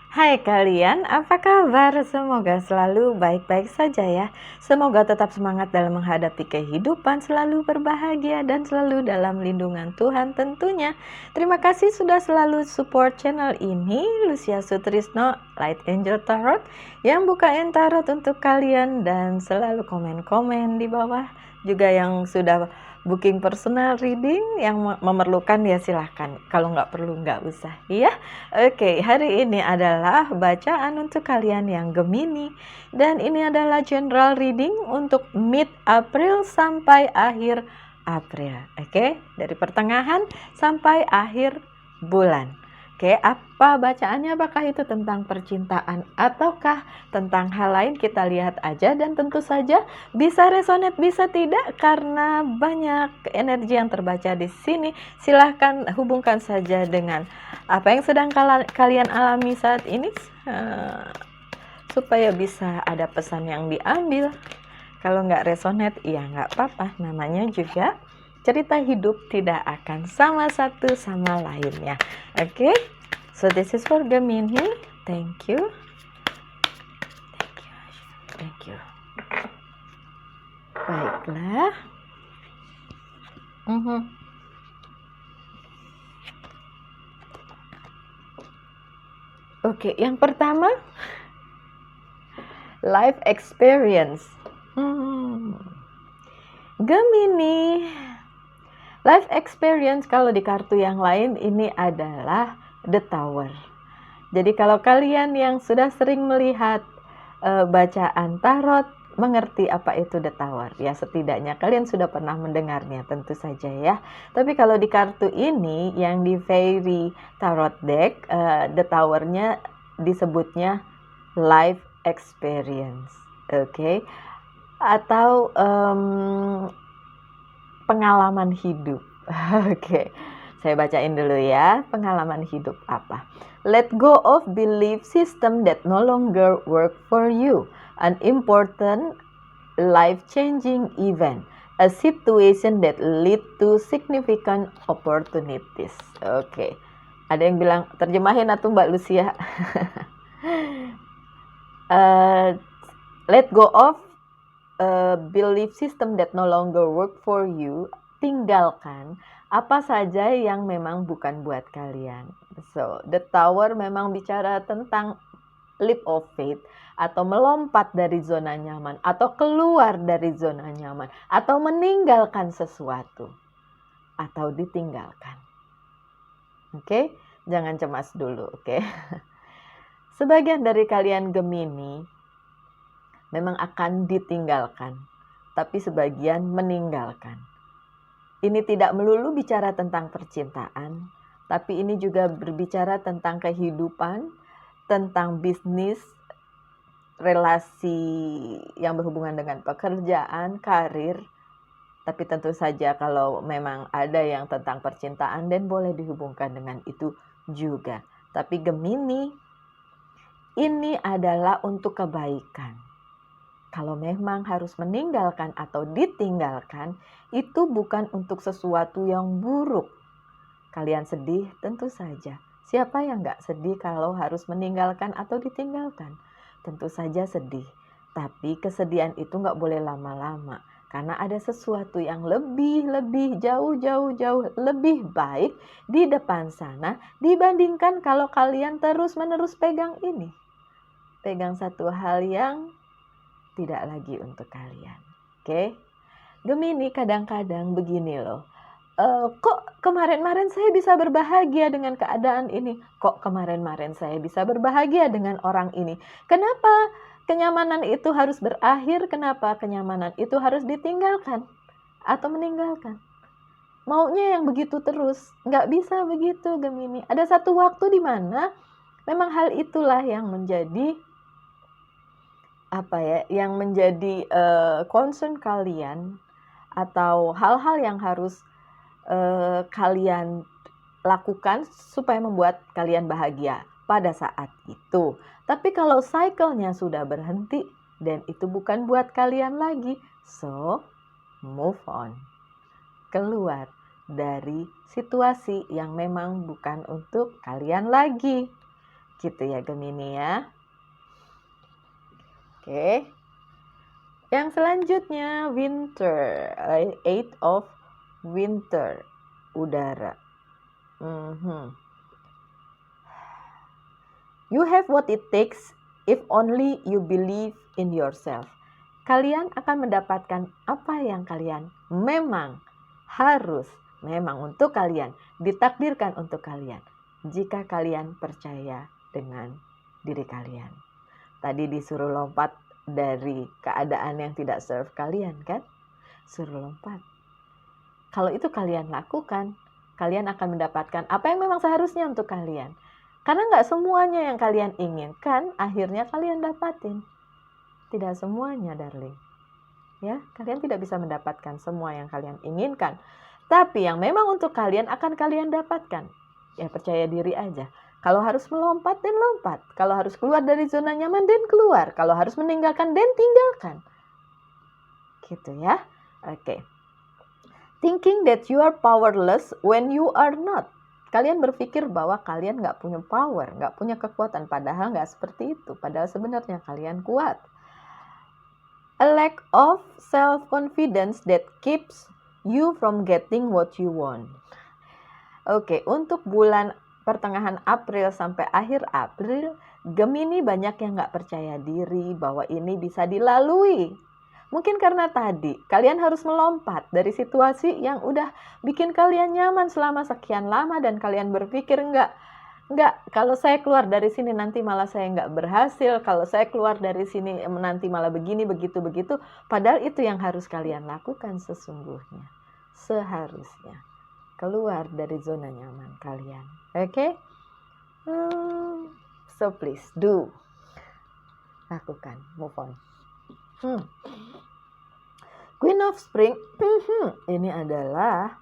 Hai kalian, apa kabar? Semoga selalu baik-baik saja ya. Semoga tetap semangat dalam menghadapi kehidupan, selalu berbahagia dan selalu dalam lindungan Tuhan tentunya. Terima kasih sudah selalu support channel ini, Lucia Sutrisno, Light Angel Tarot, yang bukain tarot untuk kalian dan selalu komen-komen di bawah. Juga yang sudah booking personal reading, yang memerlukan ya silahkan. Kalau nggak perlu nggak usah ya. Oke, hari ini adalah bacaan untuk kalian yang Gemini. Dan ini adalah general reading untuk mid April sampai akhir April. Oke, dari pertengahan sampai akhir bulan. Oke, apa bacaannya? Apakah itu tentang percintaan ataukah tentang hal lain? Kita lihat aja dan tentu saja bisa resonate, bisa tidak karena banyak energi yang terbaca di sini. Silahkan hubungkan saja dengan apa yang sedang kalian alami saat ini supaya bisa ada pesan yang diambil. Kalau nggak resonate, ya nggak apa-apa. Namanya juga cerita hidup tidak akan sama satu sama lainnya. Oke, so this is for Gemini. Thank you. Thank you. Baiklah. Oke, yang pertama, life experience. Gemini, life experience kalau di kartu yang lain ini adalah The Tower. Jadi kalau kalian yang sudah sering melihat bacaan tarot, mengerti apa itu The Tower. Ya setidaknya kalian sudah pernah mendengarnya tentu saja ya. Tapi kalau di kartu ini yang di Fairy Tarot Deck, The Tower-nya disebutnya life experience. Oke. Atau pengalaman hidup. Oke, saya bacain dulu ya. Pengalaman hidup apa? Let go of belief system that no longer work for you. An important life-changing event. A situation that lead to significant opportunities. Oke. Ada yang bilang terjemahin atau Mbak Lucia? Let go of belief system that no longer work for you. Tinggalkan apa saja yang memang bukan buat kalian. So, The Tower memang bicara tentang leap of faith atau melompat dari zona nyaman atau keluar dari zona nyaman atau meninggalkan sesuatu atau ditinggalkan. Oke, jangan cemas dulu, oke. Sebagian dari kalian Gemini memang akan ditinggalkan, tapi sebagian meninggalkan. Ini tidak melulu bicara tentang percintaan, tapi ini juga berbicara tentang kehidupan, tentang bisnis, relasi yang berhubungan dengan pekerjaan, karir. Tapi tentu saja kalau memang ada yang tentang percintaan dan boleh dihubungkan dengan itu juga. Tapi Gemini, ini adalah untuk kebaikan. Kalau memang harus meninggalkan atau ditinggalkan, itu bukan untuk sesuatu yang buruk. Kalian sedih, tentu saja. Siapa yang nggak sedih kalau harus meninggalkan atau ditinggalkan? Tentu saja sedih. Tapi kesedihan itu nggak boleh lama-lama. Karena ada sesuatu yang lebih jauh lebih baik di depan sana dibandingkan kalau kalian terus-menerus pegang ini. Pegang satu hal yang tidak lagi untuk kalian. Oke? Gemini kadang-kadang begini loh. Kok kemarin-kemarin saya bisa berbahagia dengan keadaan ini? Kok kemarin-kemarin saya bisa berbahagia dengan orang ini? Kenapa kenyamanan itu harus berakhir? Kenapa kenyamanan itu harus ditinggalkan atau meninggalkan? Maunya yang begitu terus. Nggak bisa begitu Gemini. Ada satu waktu di mana memang hal itulah yang menjadi yang menjadi concern kalian atau hal-hal yang harus kalian lakukan supaya membuat kalian bahagia pada saat itu. Tapi kalau cycle-nya sudah berhenti dan itu bukan buat kalian lagi, so move on. Keluar dari situasi yang memang bukan untuk kalian lagi. Gitu ya Gemini ya. Oke. Yang selanjutnya winter, eight of winter, udara. You have what it takes if only you believe in yourself. Kalian akan mendapatkan apa yang kalian memang untuk kalian, ditakdirkan untuk kalian, jika kalian percaya dengan diri kalian. Tadi disuruh lompat dari keadaan yang tidak serve kalian kan? Suruh lompat. Kalau itu kalian lakukan, kalian akan mendapatkan apa yang memang seharusnya untuk kalian. Karena nggak semuanya yang kalian inginkan, akhirnya kalian dapatin. Tidak semuanya, darling. Ya, kalian tidak bisa mendapatkan semua yang kalian inginkan. Tapi yang memang untuk kalian akan kalian dapatkan. Ya, percaya diri aja. Kalau harus melompat, dan lompat. Kalau harus keluar dari zona nyaman, dan keluar. Kalau harus meninggalkan, dan tinggalkan. Gitu ya. Oke. Thinking that you are powerless when you are not. Kalian berpikir bahwa kalian nggak punya power, nggak punya kekuatan. Padahal nggak seperti itu. Padahal sebenarnya kalian kuat. A lack of self-confidence that keeps you from getting what you want. Oke, untuk bulan pertengahan April sampai akhir April, Gemini banyak yang nggak percaya diri bahwa ini bisa dilalui. Mungkin karena tadi kalian harus melompat dari situasi yang udah bikin kalian nyaman selama sekian lama dan kalian berpikir enggak, kalau saya keluar dari sini nanti malah saya enggak berhasil, kalau saya keluar dari sini nanti malah begini, begitu. Padahal itu yang harus kalian lakukan sesungguhnya. Seharusnya keluar dari zona nyaman kalian. Oke? So please do. Lakukan, move on. Queen of Spring, ini adalah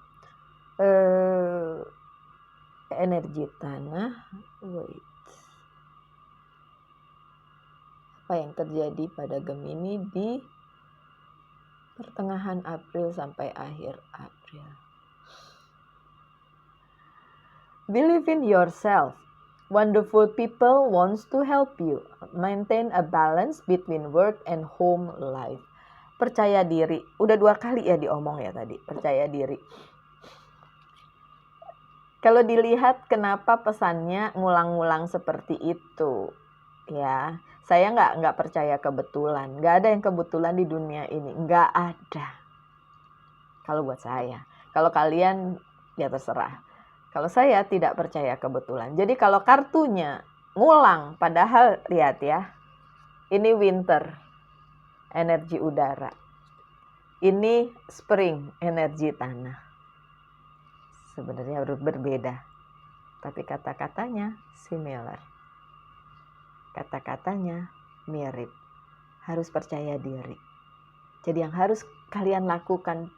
energi tanah. Wait. Apa yang terjadi pada Gemini di pertengahan April sampai akhir April? Believe in yourself. Wonderful people wants to help you. Maintain a balance between work and home life. Percaya diri. Udah 2 kali ya diomong ya tadi. Percaya diri. Kalau dilihat kenapa pesannya ngulang-ngulang seperti itu. Ya, saya nggak percaya kebetulan. Nggak ada yang kebetulan di dunia ini. Nggak ada. Kalau buat saya. Kalau kalian ya terserah. Kalau saya tidak percaya kebetulan. Jadi kalau kartunya ngulang, padahal lihat ya. Ini winter. Energi udara. Ini spring, energi tanah. Sebenarnya berbeda. Tapi kata-katanya similar. Kata-katanya mirip. Harus percaya diri. Jadi yang harus kalian lakukan,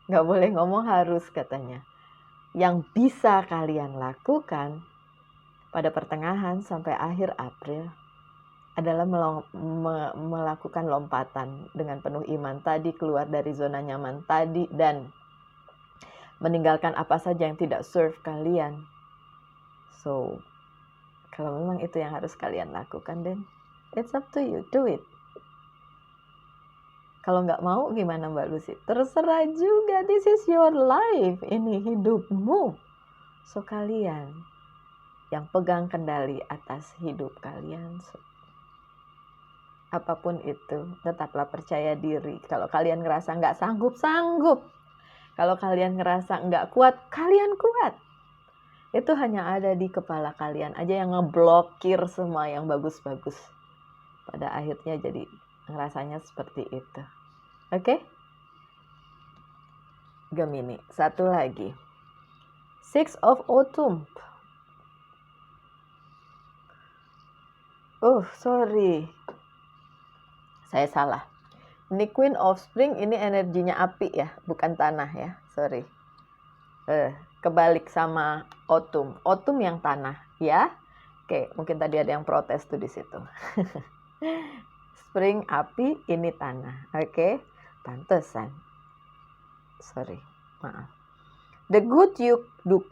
nggak boleh ngomong harus katanya. Yang bisa kalian lakukan pada pertengahan sampai akhir April adalah melakukan lompatan dengan penuh iman tadi, keluar dari zona nyaman tadi, dan meninggalkan apa saja yang tidak serve kalian. So, kalau memang itu yang harus kalian lakukan, then it's up to you, do it. Kalau nggak mau gimana Mbak Lucy? Terserah juga, this is your life, ini hidupmu. So, kalian yang pegang kendali atas hidup kalian. So, apapun itu, tetaplah percaya diri. Kalau kalian ngerasa nggak sanggup. Kalau kalian ngerasa nggak kuat, kalian kuat. Itu hanya ada di kepala kalian aja yang ngeblokir semua yang bagus-bagus. Pada akhirnya jadi ngerasanya seperti itu. Oke? Gemini, satu lagi. Six of Autumn. Oh, sorry. Saya salah. Ini Queen of Spring, ini energinya api ya, bukan tanah ya. Sorry. Kebalik sama Autumn. Autumn yang tanah ya. Oke, mungkin tadi ada yang protes tuh di situ. Spring api, ini tanah. Oke, pantesan. Sorry, maaf. The good you do.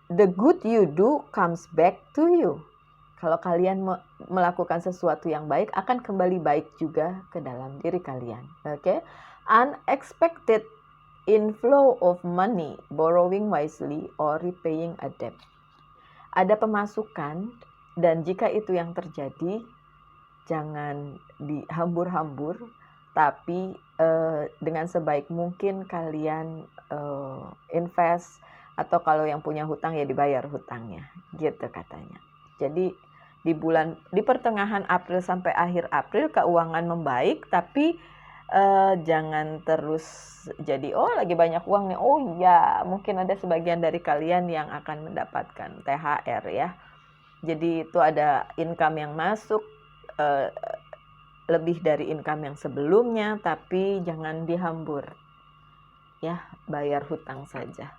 the good you do comes back to you. Kalau kalian melakukan sesuatu yang baik, akan kembali baik juga ke dalam diri kalian. Oke? Unexpected inflow of money, borrowing wisely, or repaying a debt. Ada pemasukan, dan jika itu yang terjadi, jangan dihambur-hambur, tapi dengan sebaik mungkin kalian invest, atau kalau yang punya hutang ya dibayar hutangnya, gitu katanya. Jadi di pertengahan April sampai akhir April keuangan membaik, tapi jangan terus jadi lagi banyak uang nih. Oh ya, mungkin ada sebagian dari kalian yang akan mendapatkan THR ya. Jadi itu ada income yang masuk lebih dari income yang sebelumnya, tapi jangan dihambur. Ya, bayar hutang saja.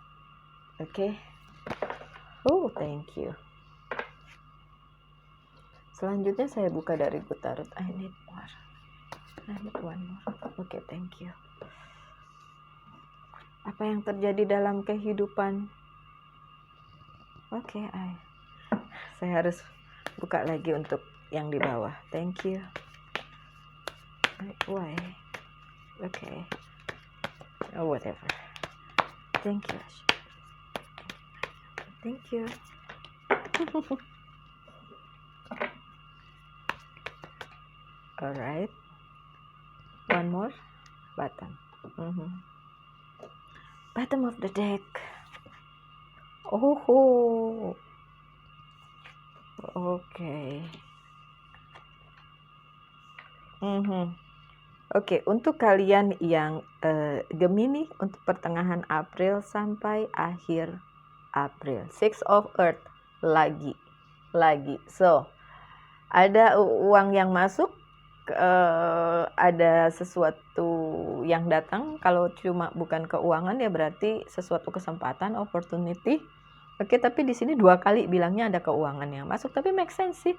Oke. Oh, thank you. Selanjutnya saya buka dari Gutarut. I need more. I need one more. Oke, thank you. Apa yang terjadi dalam kehidupan? Oke, saya harus buka lagi untuk yang di bawah. Thank you. Why? Okay. Oh, whatever. Thank you. Thank you. Alright. One more. Bottom. Bottom of the deck. Oh. Okay. Oke, untuk kalian yang Gemini untuk pertengahan April sampai akhir April. Six of Earth lagi. So, ada uang yang masuk, ada sesuatu yang datang. Kalau cuma bukan keuangan ya berarti sesuatu kesempatan, opportunity. Oke, tapi di sini 2 kali bilangnya ada keuangan yang masuk, tapi make sense sih.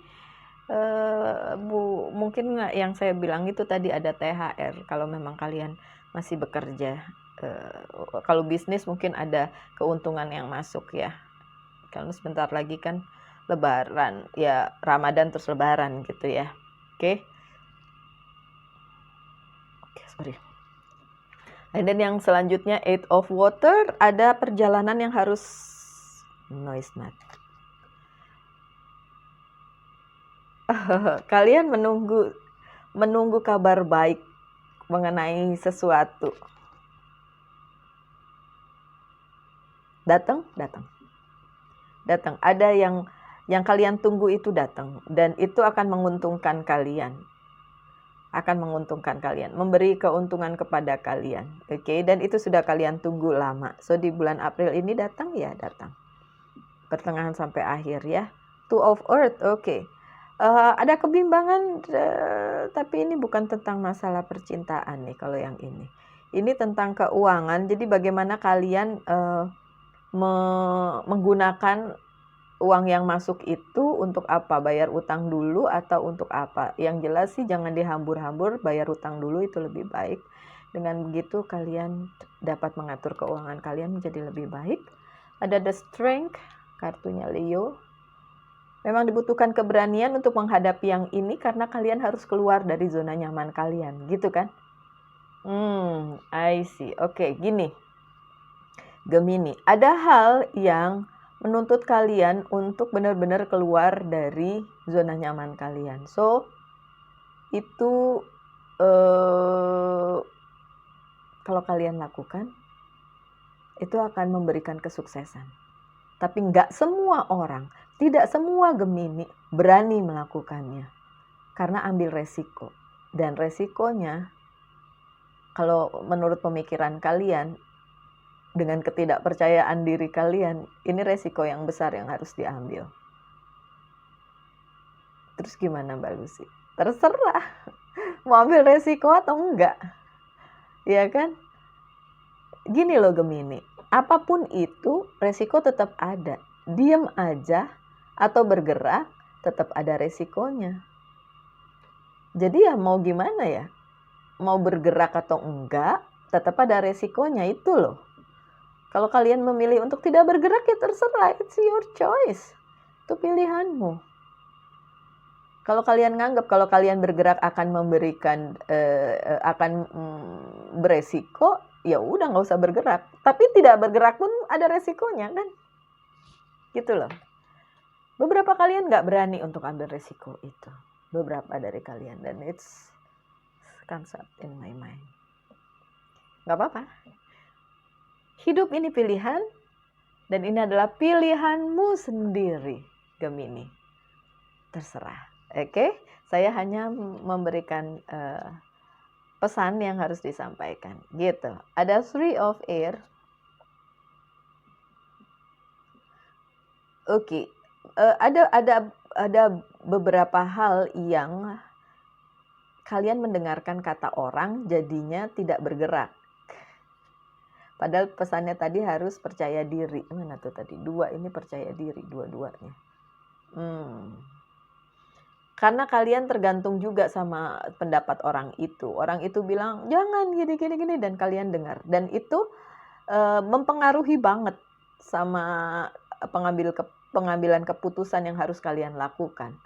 Mungkin yang saya bilang itu tadi ada THR kalau memang kalian masih bekerja. Kalau bisnis mungkin ada keuntungan yang masuk ya. Kalau sebentar lagi kan Lebaran, ya Ramadan terus Lebaran gitu ya. Oke, sorry. Dan yang selanjutnya Eight of Water, ada perjalanan yang harus noise not. Kalian menunggu kabar baik mengenai sesuatu. Datang. Ada yang kalian tunggu itu datang, dan itu akan menguntungkan kalian. Memberi keuntungan kepada kalian. Oke, dan itu sudah kalian tunggu lama. So di bulan April ini datang. Pertengahan sampai akhir ya. Two of Earth. Oke. Ada kebimbangan, tapi ini bukan tentang masalah percintaan nih kalau yang ini. Ini tentang keuangan, jadi bagaimana kalian menggunakan uang yang masuk itu untuk apa? Bayar utang dulu atau untuk apa? Yang jelas sih jangan dihambur-hambur, bayar utang dulu itu lebih baik. Dengan begitu kalian dapat mengatur keuangan kalian menjadi lebih baik. Ada the strength, kartunya Leo. Memang dibutuhkan keberanian untuk menghadapi yang ini karena kalian harus keluar dari zona nyaman kalian, gitu kan? I see. Oke, gini. Gemini, ada hal yang menuntut kalian untuk benar-benar keluar dari zona nyaman kalian. So, itu kalau kalian lakukan, itu akan memberikan kesuksesan. Tapi nggak semua orang, tidak semua Gemini berani melakukannya. Karena ambil resiko. Dan resikonya, kalau menurut pemikiran kalian, dengan ketidakpercayaan diri kalian, ini resiko yang besar yang harus diambil. Terus gimana Mbak Lucy? Terserah, mau ambil resiko atau enggak. Ya kan? Gini loh Gemini, apapun itu resiko tetap ada. Diam aja atau bergerak tetap ada resikonya. Jadi ya mau gimana ya? Mau bergerak atau enggak, tetap ada resikonya itu loh. Kalau kalian memilih untuk tidak bergerak, ya terserah, it's your choice. Itu pilihanmu. Kalau kalian nganggap kalau kalian bergerak akan memberikan beresiko, ya udah nggak usah bergerak. Tapi tidak bergerak pun ada resikonya kan, gitu loh. Beberapa kalian nggak berani untuk ambil resiko itu, beberapa dari kalian, dan it's comes up in my mind. Nggak apa-apa. Hidup ini pilihan, dan ini adalah pilihanmu sendiri, Gemini. Terserah. Oke, saya hanya memberikan pesan yang harus disampaikan, gitu. Ada 3 of air. Oke, ada beberapa hal yang kalian mendengarkan kata orang jadinya tidak bergerak. Padahal pesannya tadi harus percaya diri. Mana tuh tadi? 2 ini percaya diri, dua-duanya. Karena kalian tergantung juga sama pendapat orang itu. Orang itu bilang, jangan gini, dan kalian dengar. Dan itu mempengaruhi banget sama pengambilan keputusan yang harus kalian lakukan.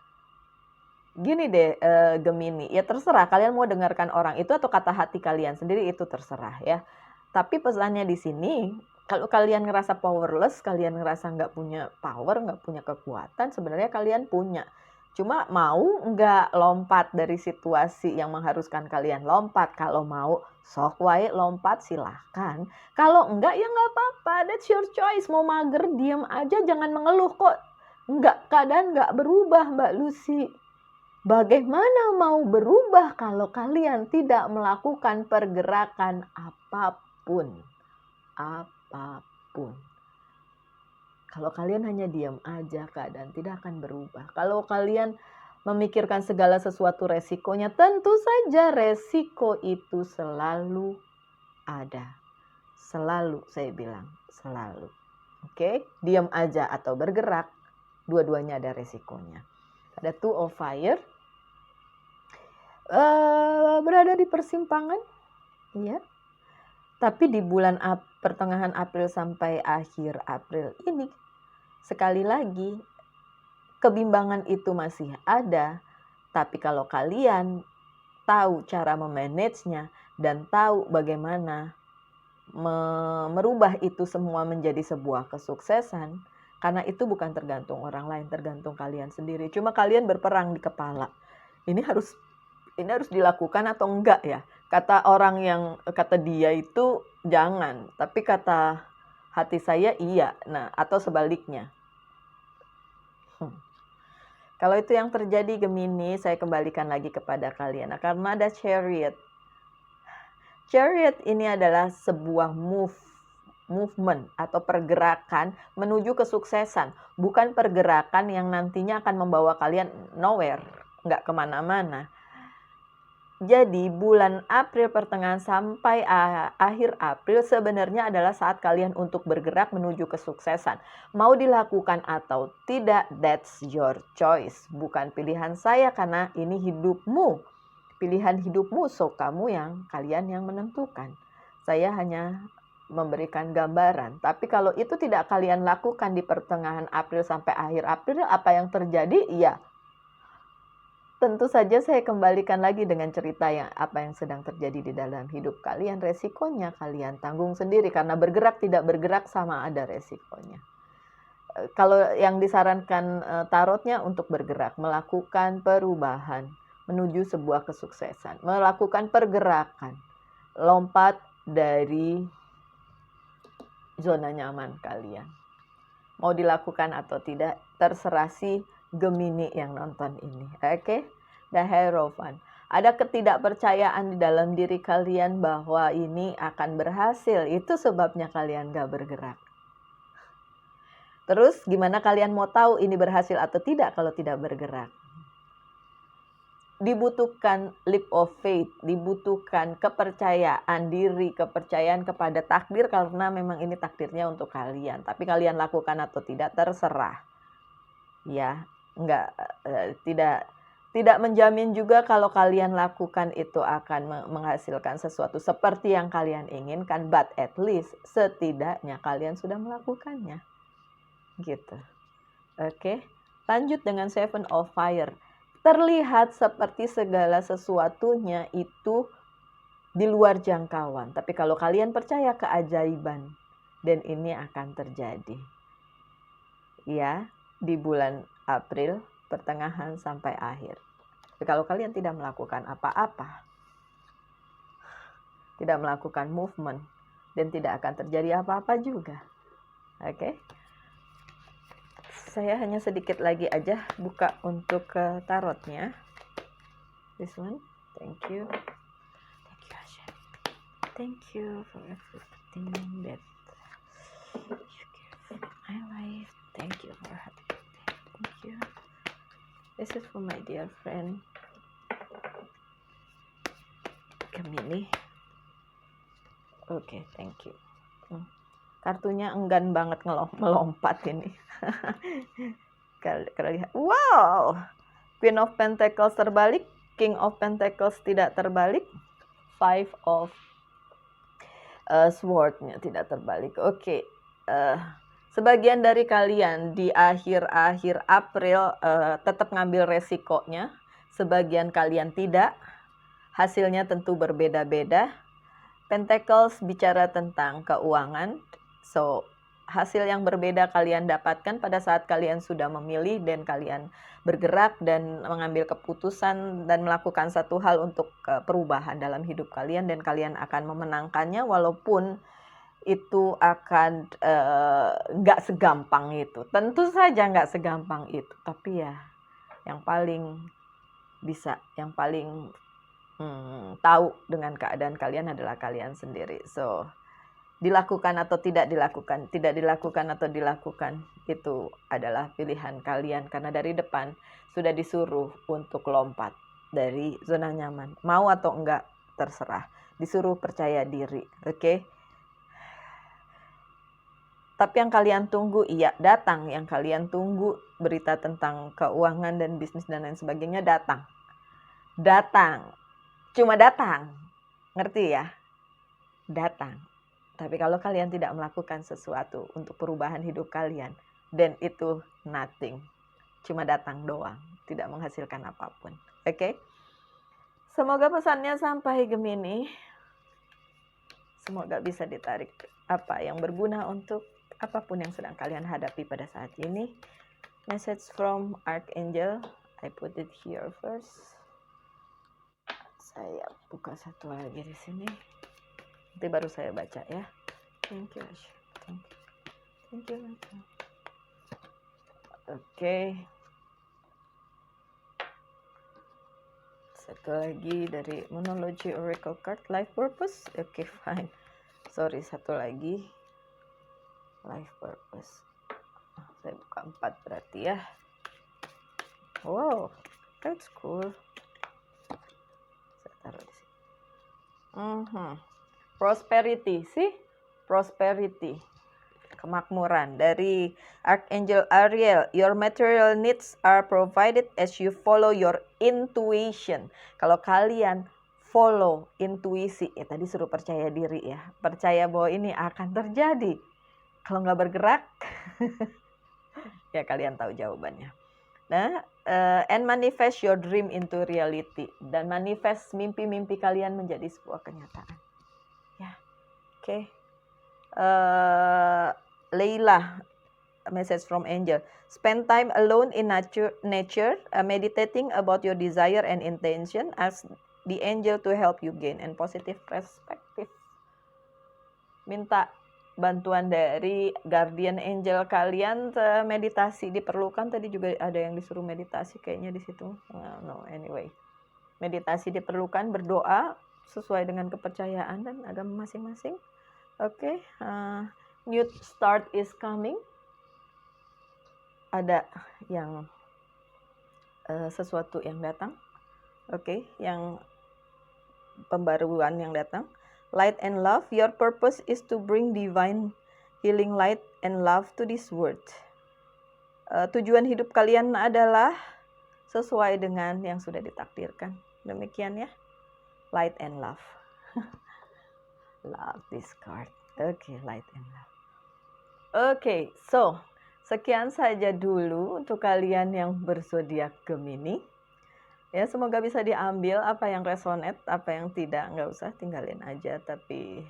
Gini deh, Gemini, ya terserah kalian mau dengarkan orang itu atau kata hati kalian sendiri, itu terserah ya. Tapi pesannya di sini, kalau kalian ngerasa powerless, kalian ngerasa nggak punya power, nggak punya kekuatan, sebenarnya kalian punya. Cuma mau nggak lompat dari situasi yang mengharuskan kalian lompat. Kalau mau, sok wae lompat, silahkan. Kalau enggak, ya nggak apa-apa, that's your choice. Mau mager, diem aja, jangan mengeluh kok. Keadaan nggak berubah, Mbak Lucy. Bagaimana mau berubah kalau kalian tidak melakukan pergerakan apapun? Apapun. Kalau kalian hanya diam aja, keadaan tidak akan berubah. Kalau kalian memikirkan segala sesuatu resikonya, tentu saja resiko itu selalu ada. Selalu, saya bilang, selalu. Oke, diam aja atau bergerak, dua-duanya ada resikonya. Ada 2 of fire. Berada di persimpangan, ya. Tapi di bulan pertengahan April sampai akhir April ini, sekali lagi, kebimbangan itu masih ada. Tapi kalau kalian tahu cara memanagenya dan tahu bagaimana merubah itu semua menjadi sebuah kesuksesan, karena itu bukan tergantung orang lain, tergantung kalian sendiri. Cuma kalian berperang di kepala. Ini harus dilakukan atau enggak ya? Kata dia itu jangan, tapi kata hati saya iya. Nah, atau sebaliknya. Kalau itu yang terjadi, Gemini, saya kembalikan lagi kepada kalian. Nah, karena ada Chariot. Chariot ini adalah sebuah movement atau pergerakan menuju kesuksesan. Bukan pergerakan yang nantinya akan membawa kalian nowhere, nggak kemana-mana. Jadi bulan April pertengahan sampai akhir April sebenarnya adalah saat kalian untuk bergerak menuju kesuksesan. Mau dilakukan atau tidak, that's your choice. Bukan pilihan saya karena ini hidupmu. Pilihan hidupmu, so kalian yang menentukan. Saya hanya memberikan gambaran. Tapi kalau itu tidak kalian lakukan di pertengahan April sampai akhir April, apa yang terjadi? Ya, tentu saja saya kembalikan lagi dengan cerita apa yang sedang terjadi di dalam hidup kalian. Resikonya kalian tanggung sendiri karena bergerak tidak bergerak sama ada resikonya. Kalau yang disarankan tarotnya untuk bergerak, melakukan perubahan menuju sebuah kesuksesan, melakukan pergerakan, lompat dari zona nyaman kalian. Mau dilakukan atau tidak, terserah si Gemini yang nonton ini. Oke? The Hierophant. Ada ketidakpercayaan di dalam diri kalian bahwa ini akan berhasil. Itu sebabnya kalian gak bergerak. Terus gimana kalian mau tahu ini berhasil atau tidak kalau tidak bergerak? Dibutuhkan leap of faith, dibutuhkan kepercayaan diri, kepercayaan kepada takdir karena memang ini takdirnya untuk kalian. Tapi kalian lakukan atau tidak terserah. Ya, Tidak menjamin juga kalau kalian lakukan itu akan menghasilkan sesuatu seperti yang kalian inginkan, but at least setidaknya kalian sudah melakukannya. Gitu. Oke. Lanjut dengan Seven of Fire. Terlihat seperti segala sesuatunya itu di luar jangkauan. Tapi kalau kalian percaya keajaiban, dan ini akan terjadi. Ya, di bulan April, pertengahan sampai akhir. Tapi kalau kalian tidak melakukan apa-apa, tidak melakukan movement, dan tidak akan terjadi apa-apa juga. Oke. Saya hanya sedikit lagi aja buka untuk tarotnya. This one. Thank you. Thank you, Asha. Thank you for everything that you give in my life. Thank you for happy birthday. Thank you. This is for my dear friend Gemini. Oke, thank you. Kartunya enggan banget melompat ini. Wow, Queen of Pentacles terbalik, King of Pentacles tidak terbalik, Five of Sword-nya tidak terbalik. Oke. Sebagian dari kalian di akhir-akhir April tetap ngambil resikonya, sebagian kalian tidak. Hasilnya tentu berbeda-beda. Pentacles bicara tentang keuangan, so hasil yang berbeda kalian dapatkan pada saat kalian sudah memilih dan kalian bergerak dan mengambil keputusan dan melakukan satu hal untuk perubahan dalam hidup kalian, dan kalian akan memenangkannya walaupun itu akan nggak segampang itu. Tentu saja nggak segampang itu, tapi ya yang paling bisa, yang paling tahu dengan keadaan kalian adalah kalian sendiri. So, dilakukan atau tidak dilakukan, tidak dilakukan atau dilakukan, itu adalah pilihan kalian. Karena dari depan sudah disuruh untuk lompat dari zona nyaman. Mau atau enggak, terserah. Disuruh percaya diri, oke? Tapi yang kalian tunggu, iya datang. Yang kalian tunggu berita tentang keuangan dan bisnis dan lain sebagainya datang. Datang. Cuma datang. Ngerti ya? Datang. Tapi kalau kalian tidak melakukan sesuatu untuk perubahan hidup kalian, then itu nothing. Cuma datang doang. Tidak menghasilkan apapun. Oke? Semoga pesannya sampai Gemini. Semoga bisa ditarik apa yang berguna untuk apapun yang sedang kalian hadapi pada saat ini. Message from Archangel. I put it here first. Saya buka satu lagi di sini. Nanti baru saya baca ya. Thank you. Thank you. Oke. Satu lagi dari Monology Oracle Card, Life Purpose. Oke, fine. Sorry, satu lagi. Life Purpose. Saya buka 4 berarti ya. Wow, that's cool. Saya taruh di sini. Prosperity, sih? Prosperity. Kemakmuran dari Archangel Ariel. Your material needs are provided as you follow your intuition. Kalau kalian follow intuisi, ya tadi suruh percaya diri ya. Percaya bahwa ini akan terjadi. Kalau nggak bergerak, ya kalian tahu jawabannya. Nah, and manifest your dream into reality. Dan manifest mimpi-mimpi kalian menjadi sebuah kenyataan. Ya, oke. Leila, message from angel. Spend time alone in nature, meditating about your desire and intention. Ask the angel to help you gain and positive perspective. Minta bantuan dari guardian angel kalian. Meditasi diperlukan. Tadi juga ada yang disuruh meditasi kayaknya di situ. No, anyway. Meditasi diperlukan, berdoa sesuai dengan kepercayaan dan agama masing-masing. Oke. New start is coming. Ada yang sesuatu yang datang. Oke, yang pembaruan yang datang. Light and love, your purpose is to bring divine healing light and love to this world. Tujuan hidup kalian adalah sesuai dengan yang sudah ditakdirkan. Demikian ya. Light and love. Love this card. Oke, light and love. Oke, so sekian saja dulu untuk kalian yang berzodiak Gemini. Ya, semoga bisa diambil apa yang resonate, apa yang tidak, nggak usah tinggalin aja. Tapi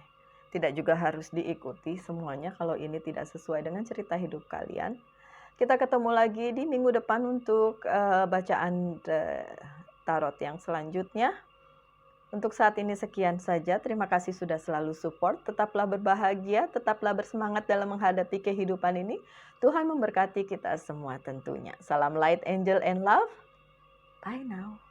tidak juga harus diikuti semuanya kalau ini tidak sesuai dengan cerita hidup kalian. Kita ketemu lagi di minggu depan untuk bacaan tarot yang selanjutnya. Untuk saat ini sekian saja. Terima kasih sudah selalu support. Tetaplah berbahagia, tetaplah bersemangat dalam menghadapi kehidupan ini. Tuhan memberkati kita semua tentunya. Salam light, angel, and love. Bye now.